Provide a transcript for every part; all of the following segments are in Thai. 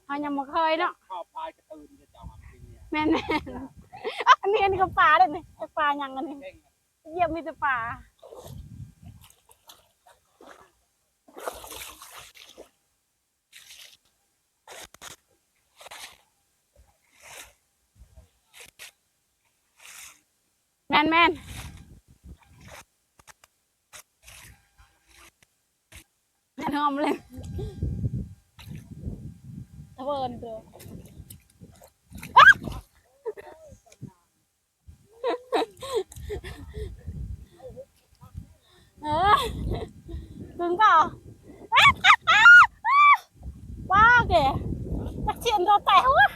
เขายังบ่เคยเนาะข้าวปลายกระตือนจะเจ้าหำจริงเนี่ยแม่นอันนี้ก็ปลาเลยนี่ปลายังอันนี้เยี่ยมมีแต่ปลาแม่นแม่นหอมเลยตะเบินตัวถึงเปล่าว้าแกตะเชียนตัวแต๋วอะ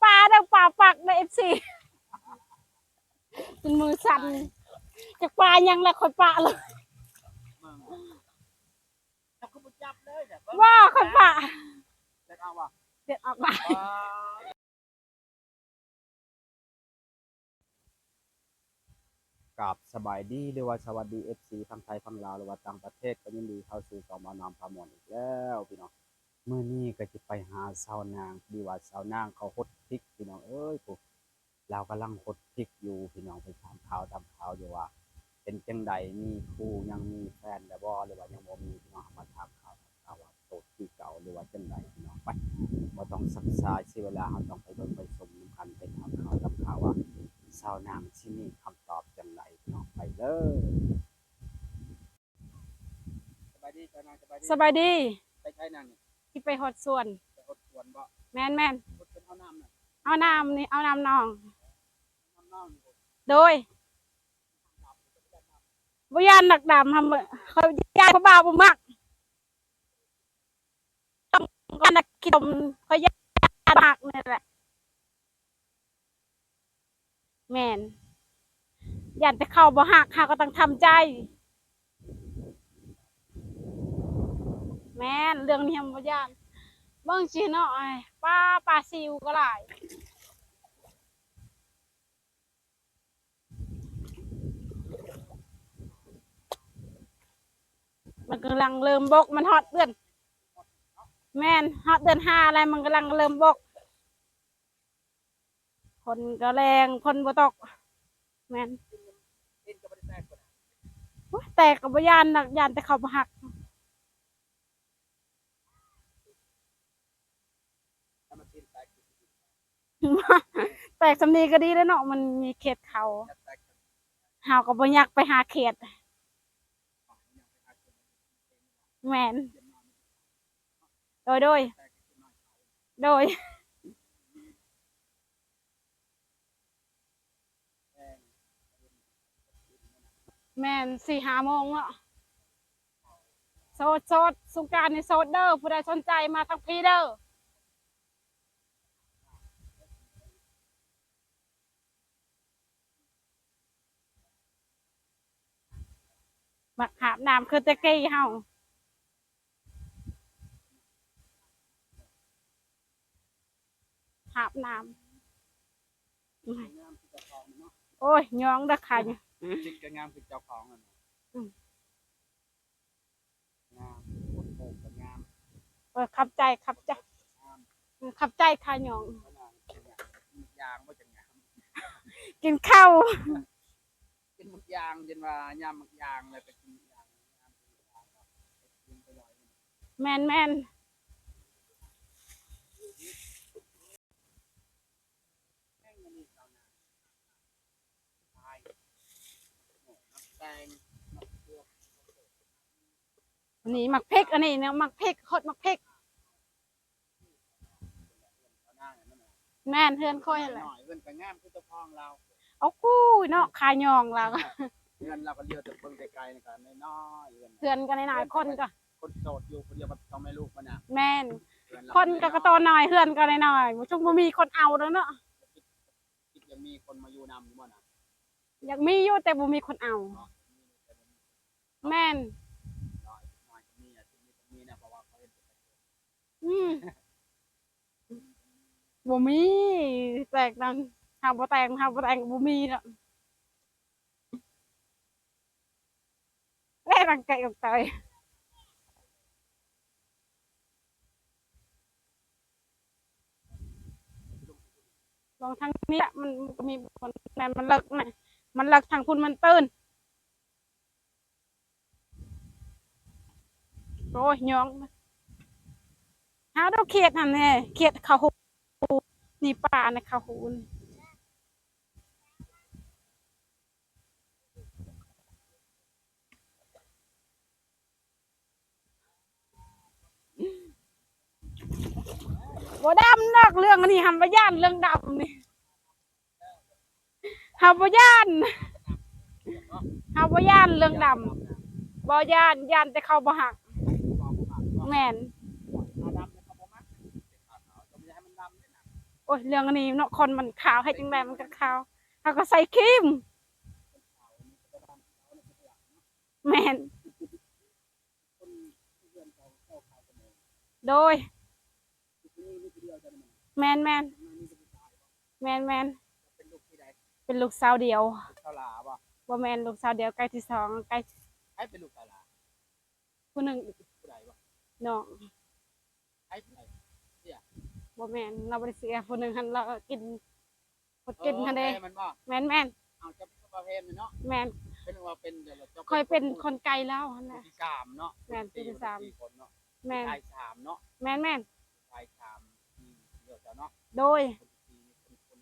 ปลาดังปลาปักในFCเป็นมือสั่นจากปลายังละคนปลาเลยว่าคนปลาเด็ดออกมากับสบายดีหรือว่าสวัสดี FC ทั้งไทยทั้งลาวหรือว่าต่างประเทศก็ยินดีเข้าสู่สองมานำพามอนอีกแล้วพี่น้องเมื่อนี้ก็จะไปหาสาวนางดีว่าสาวนางเขาฮดพริกพี่น้องเอ้ยปุ๊เรากำลังฮดพริกอยู่พี่น้องไปถามข่าวอยู่ว่าเป็นจังใดมีคู่ยังมีแฟนแต่บ่หรือว่ายังบ่มีพี่น้องมาถามข่าวว่าโสดที่เก่าหรือว่าจังใดพี่น้องไปบ่ต้องซักซ้ายเสียเวลาเราต้องไปเบิ่งไปชมนำกันไปถามข่าวว่าสาวนางที่มีคำตอบจังใดพี่น้องไปเลยสบายดีสาวนางสบายดีสบายดีไปใช้นางนี่ที่ไปหดส่วนไปฮดสวนบ่แม่นแม่นฮดเป็นเอาน้ำน่ะเอาน้ำนี่เอาน้ำนองน้องนี่ โดยวิญญาณหนักดำทำเขาญาติเขาบ่าวบุมักต้องก็นักคิดมเขาญาติมากนี่แหละแม่นญาติจะเข้าบ่หักเขาก็ต้องทำใจแม่นเรื่องนี้บ่ญาติเบิ่งสิเนาะไอ้ปลาซิวก็หลายมันกำลังเริ่มบกมันฮอตเดือนแม่นฮอตเดือน5อะไรมันกำลังเริ่มบกคนก็แรงคนบ่ตกแม่นแต่กับบ่ยานนักยานแต่เขาบ่หักแตกสำนีก็ดีแล้วเนาะมันมีเขตเขาเฮาก็บ่อยากไปหาเขตแม่นโดยแม่น4-5 โมงเนาะโสดสงกรานต์นี่โสดเด้อผู้ใดสนใจมาทางพี่เด้อมาหาบน้ำคือตะกี้เฮาหาบน้ำโอ้ยยองเด้อค่ะเนี่ยจิกก็งามคือเจ้าของอ่ะงามคนโบกก็งามขับใจขับใจค่ะยองยางว่าจะงามกินข้าวกินหมึกยางจนว่ายามหมึกยางเลยไปกินยางกินไปลอยแม่นแม่นนี่หมักพริกอันนี้เนี่ยหมักพริกโคตรหมักพริกแม่นเพื่อนค่อยแหละเพื่อนก็งามคือเจ้าของเราเอากู้เนาะคายองเราเพื่อนเราก็เลี้ยวจากเบิ่งไกลๆนี่ก็น้อยเพื่อนกันหน่อยคนก็คนโสดอยู่คนเดียวมันต้องไม่ลูกมันน่ะแม่นคนก็กระโตหน่อยเพื่อนก็หน่อยช่วงบ่มีคนเอาแล้วเนาะคิดยังมีคนมาอยู่นำอยู่บ่น่ะอยากมีอยู่แต่บ่มีคนเอาแม่นบ่มี แตกดังหาบ่แต่งบ่มีเนาะแล่รังไก่กับไก่ลองทางนี้อะมันก็มีคนแม่นมันเลิกนะมันเลิกทางคุณมันตื่นโอ้ยยองหาดอกเขียดหั่นแน่เขียดเขาหูนี่ป่านะเขาหูนี่บ่ดำนักเรื่องอันนี้หำบ่ย่านเรื่องดำนี่หำบ่ย่านหำบ่ย่านเรื่องดำบ่ย่านแต่เขาบ่หักแม่นโอ้ยเรื่องอันนี้เนาะคนมันขาวให้จังไดมันก็ขาวเขาก็ใส่ครีมแม่นโดยแม่นแม่นแม่นแม่นเป็นลูกสาวเดียว เท่าหลาบ่ บ่แม่นลูกสาวเดียวใกล้ที่สองใกล้ ให้เป็นลูกเท่าหลา ผู้หนึ่ง ผู้ใดบ่ น้อง ให้ผู้ใด บ่แม่นเราบ่ได้เสียผู้หนึ่งหันเรากินบ่กินหันเด้ มันบ่ แม่นแม่น เอาจะเป็นประเภทเนาะ แม่น เป็นว่าเป็นเดี๋ยวเราจะ ค่อยเป็นคนไกลแล้วหั่นแหละ ที่สามเนาะ แม่นที่สาม คนเนาะ แม่น ชายสามเนาะ แม่นแม่น ชายสามเดี๋ยวจะเนาะ โดย คน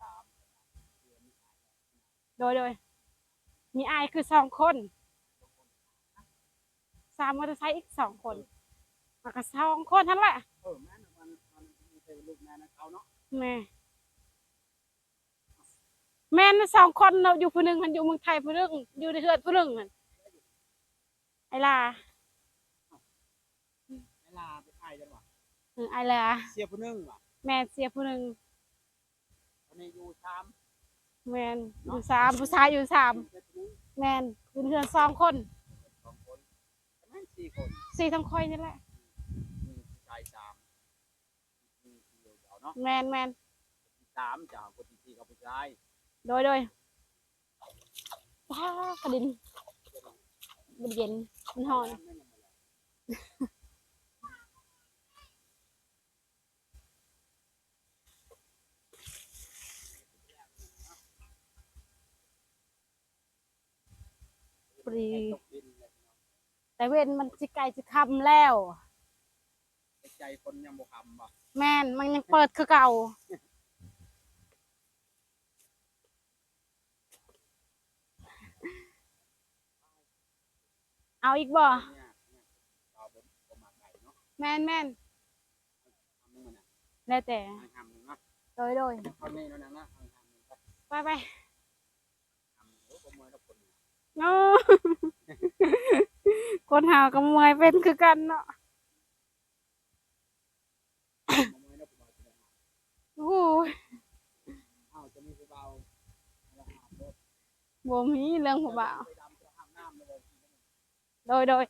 สาม โดยมีอายคือสองคนสามมอเตอร์ไซค์อีกสองคนแล้วก็สองคนนั่นแหละ แม่มันเป็นลูกแม่นะเขาเนาะ แม่แม่นสองคนเนาะอยู่ผู้หนึงหันอยู่เมืองไทยผู้หนึงอยู่ในเฮือนผู้หนึงหั่นไอ้ลา เวลาไปถ่ายจังหวะ ไอ้ลา เสียผู้นึงว่ะ แม่เสียผู้หนึง วันนี้อยู่สาม แม่นอยู่สามผู้ชายอยู่สามแม่นอยู่ในเฮือนสองคน สองคนแม่สี่คน สี่ทั้งค่อยนี่แหละ มีชายสามมีเดียวเนาะ แม่นแม่น สามจากคนที่สี่กับผู้ชาย โดยว้ากระดินมันเย็นมันหอนปรีแต่เว้นมันสิไกลสิคำแล้ว ใจคนยังบ่คำบ่ แม่นมันยังเปิดคือเก่าเอาอีกบ่เราเป็นมาไก่เนาะ แม่นทำนึงมันอ่ะ แล้วแต่ ทำนึงเนาะ โดย เขานี่นั่นนะทำนึงก็ ไป ทำนึงก็มวยแล้วคน โอ้คนหากับมวยเป็นคือกันเนาะ มวยแล้วผมจะ โอ้ย เอาจะมีเบาแล้วหาบรถ บ่มีเรื่องผู้บ่าว ไปดำจะห้ามน้ำเลย โดย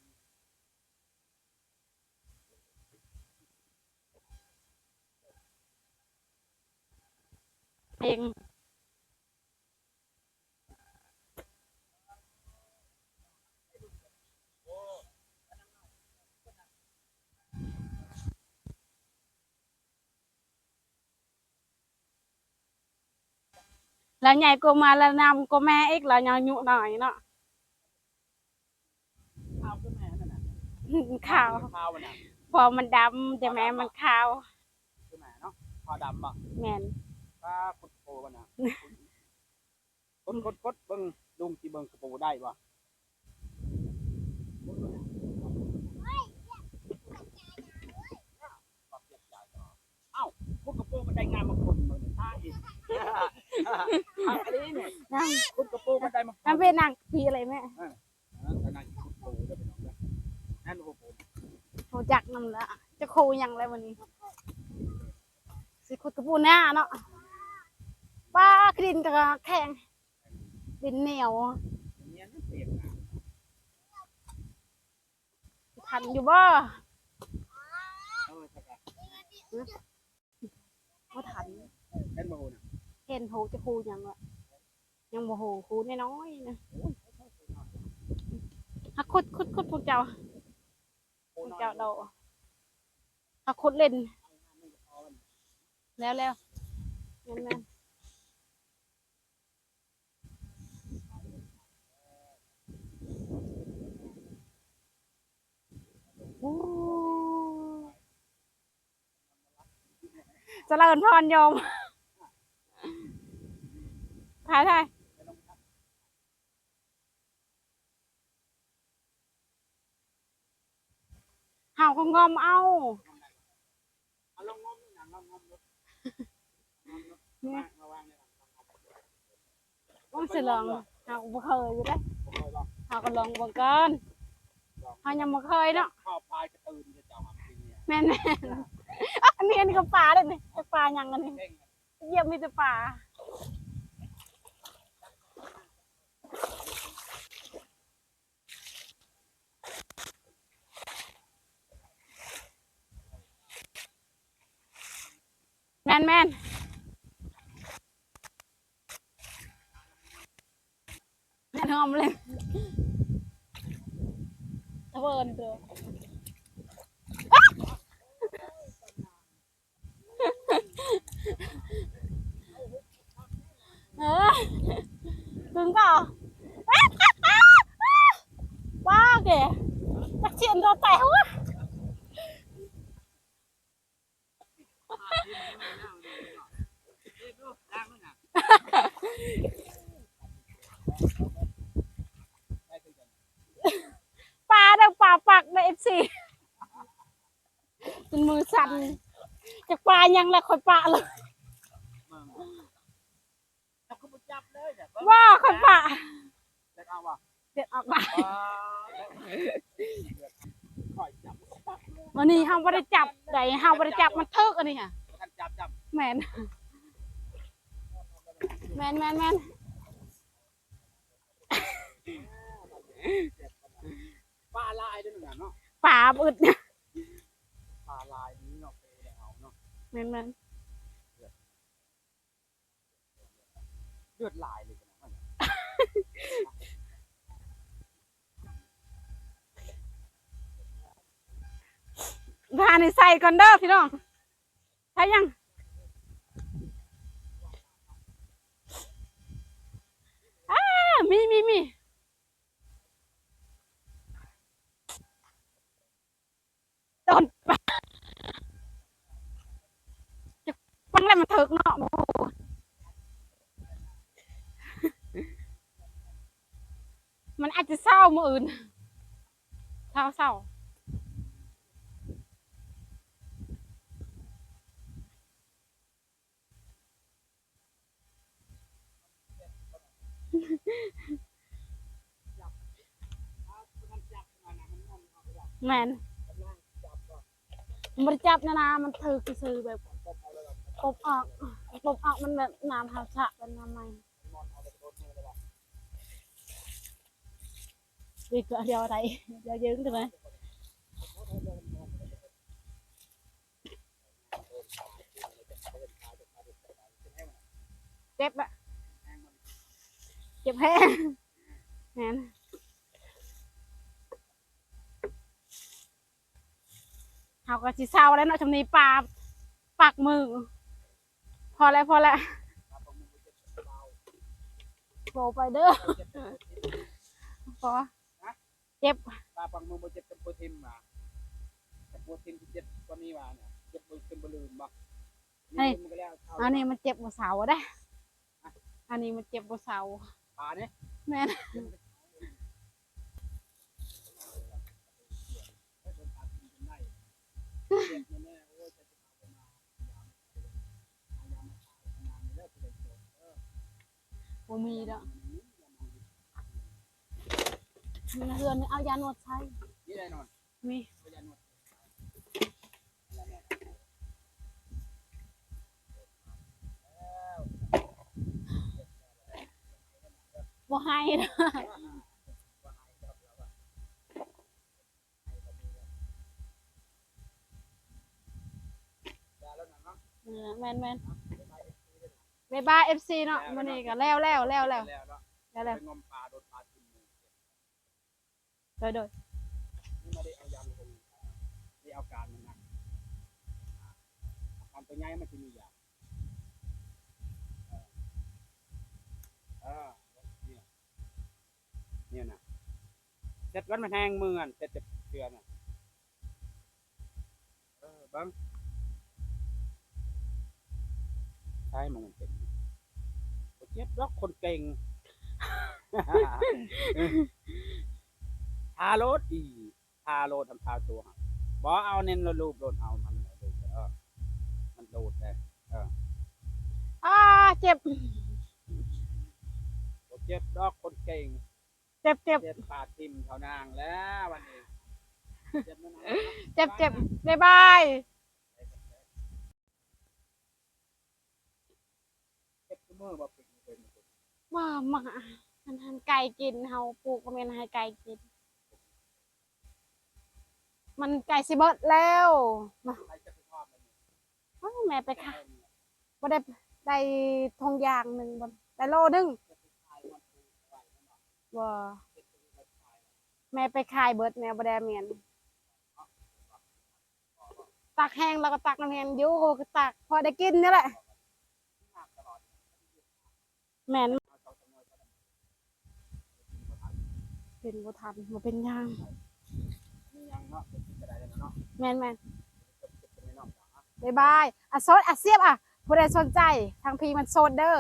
เองแล้วใหญ่กว่ามาแล้วนำกว่าแม่อีกแล้วยังอายุหน่อยเนาะ ข้าวคือแม่นั่นน่ะ ขาว ข้าวมันน่ะ พอมันดำแต่แม่มันขาว คือแม่เนาะพอดำบ่ แม่น ป้าคุดโปมันน่ะกดเบิ่งลุงสิเบิ่งกระโปได้บ่เอ้าพวกกระโปมันได้งานมาคนมึงท่าอีกอันนี้เนี่ย นั่ง คุดกระโปมันได้มา นั่งเป็นนางปีอะไรแม่ นั่นคุดโปได้ไปน้องนั่นโอ้โห โหจักนำละจะโคยังไรวันนี้สิคุดกระปูหน้าเนาะป้าคดินกับแข็งดินเหนียว เนี่ยนั่นเปียกนะ ทันอยู่บ่ สัก บ่ทัน เป็น นโหจะคูหยังละยังบ่โหคูน้อยๆนะฮักคุดพวกเจ้าเดาฮักคุดเล่นแล้วนั่นโอ้เจริญพรโยมถ่ายเห่าก็งอมเอาเนี่ยต้องสิลองเห่าบ่เคยอยู่ได้เห่าก็ลองเบิ่งก่อนเห่ายังบ่เคยเนาะแม่นๆอันนี้ก็ปลาเลยนี่ปลายังอันนี้เหยียบมีแต่ปลาแม่นแม่นหอมเลยตะเวินเด้อcứng cỏ ba kìa chắc chuyện nó tẻo quá ba đâu bà bạc đây em xì mưa sẵn chắc ba nhăn là khỏi bạ rồi ba khỏi bạ Tiện ọc bạวันนี้ห้ามไม่ได้จับไดห้ามไม่ได้จับมันเทิกอันนี้ค่ะแมนปลาลายด้วยเหมือนกันเนาะ ป่าอึดเนี่ย ปลาลายนี้เนาะไปเอาเนาะ แมนเลือดลายเลยนะทานในใส่ก่อนเด้อพี่น้องใช่ยังมีต้นจะฟังแล้วมันถึกเนาะโอ้โหมันอาจจะเศร้ามืออื่นเศร้าแมนมันจับนะมันถือซื้อแบบปบออกมันแบบน้ำหาฉะเป็นทำไมดีกว่าเดียวอะไรเดียวยืนกันเลยเจ็บอะเจ็บแห้งแมนเขาก็สิเศร้าแล้วเนาะชำนี้ปลาปักมือพอแล้วโบไปเด้อพอเจ็บปลาปังมือโบเจ็บเป็นโปรตีนมาแต่โปรตีนที่เจ็บกว่านี้มาเนี่ยเจ็บเป็นบอลลูนบ่อันนี้มันเจ็บกว่าเสาได้อันนี้มันเจ็บกว่าเสาปลาเนี่ยแม่นบ่มีดอกมีเฮือนเอายานวดใช้นี่แน่นอนมีบ่ให้นะแม่น บ๊ายบาย FC เนาะมื้อนี้ก็แล้วแล้วเนาะ แล้วไปงมปลาโดนปลากินมือ โดย นี่ไม่ได้เอายาลงนี่เอาการมันนะการตัวใหญ่มันจะมียาเนี่ยเนี่ยนะเสร็จวันมันแห้งมือกันเสร็จจะเดือนอ่ะบังใช่มันเป็นเจ็บล็อกคนเก่งทาโรดดีทาโรดทำทาตัวบอเอาเน้นรูปโดนเอามันเลยมันโดดเลยเจ็บ เจ็บดอกคนเก่ง เจ็บ เจ็บปาดทิมเท่านางแล้ววันนี้เจ็บนะเจ็บบ๊ายบาย เจ็บมือบ่เป็นว่ามามันหันไก่กินเฮาปลูกก็แม่นให้ไก่กินมันไก่สิเบิดแล้วมาแม่ไปค่ะบ่ได้ทงยางหนึ่งบ่ได้โลนึงบ่แม่ไปขายเบิดแม่บ่ได้เมียนตักแห้งแล้วก็ตักน้ำแห้งอยู่ก็ตักพอได้กินนี่แหละแม่นเป็นบ่ทันบ่เป็นยางแม่นบ๊ายบายโซดเสียบผู้ใดสนใจทางพีมันโซดเด้อ